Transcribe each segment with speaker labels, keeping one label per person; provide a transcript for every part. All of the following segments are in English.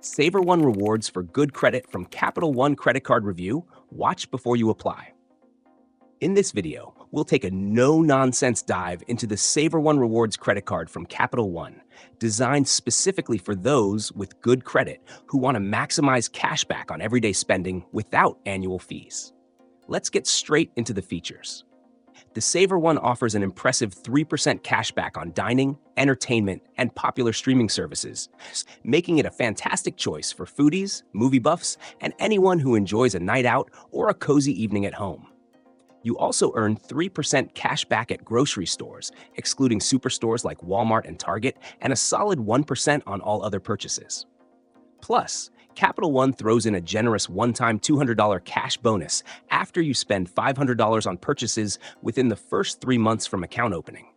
Speaker 1: SavorOne rewards for good credit from Capital One Credit Card Review. Watch before you apply. In this video, we'll take a no-nonsense dive into the SavorOne Rewards credit card from Capital One, designed specifically for those with good credit who want to maximize cash back on everyday spending without annual fees. Let's get straight into the features. The SavorOne offers an impressive 3% cashback on dining, entertainment, and popular streaming services, making it a fantastic choice for foodies, movie buffs, and anyone who enjoys a night out or a cozy evening at home. You also earn 3% cash back at grocery stores, excluding superstores like Walmart and Target, and a solid 1% on all other purchases. Plus, Capital One throws in a generous one-time $200 cash bonus after you spend $500 on purchases within the first 3 months from account opening.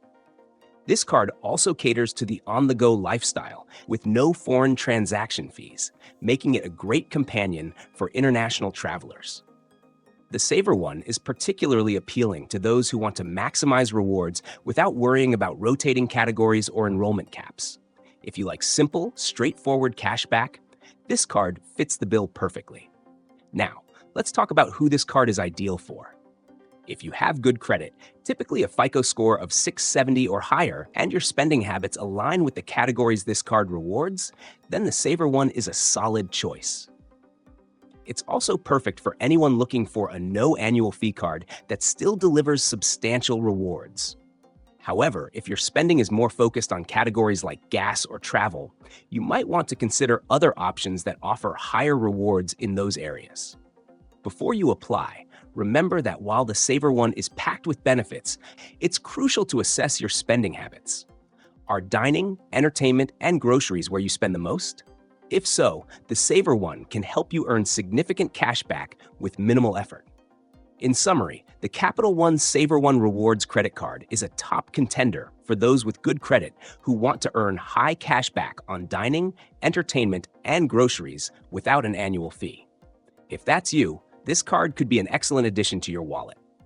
Speaker 1: This card also caters to the on-the-go lifestyle with no foreign transaction fees, making it a great companion for international travelers. The SavorOne is particularly appealing to those who want to maximize rewards without worrying about rotating categories or enrollment caps. If you like simple, straightforward cashback, this card fits the bill perfectly. Now, let's talk about who this card is ideal for. If you have good credit, typically a FICO score of 670 or higher, and your spending habits align with the categories this card rewards, then the SavorOne is a solid choice. It's also perfect for anyone looking for a no annual fee card that still delivers substantial rewards. However, if your spending is more focused on categories like gas or travel, you might want to consider other options that offer higher rewards in those areas. Before you apply, remember that while the SavorOne is packed with benefits, it's crucial to assess your spending habits. Are dining, entertainment, and groceries where you spend the most? If so, the SavorOne can help you earn significant cash back with minimal effort. In summary, the Capital One SavorOne Rewards credit card is a top contender for those with good credit who want to earn high cash back on dining, entertainment, and groceries without an annual fee. If that's you, this card could be an excellent addition to your wallet.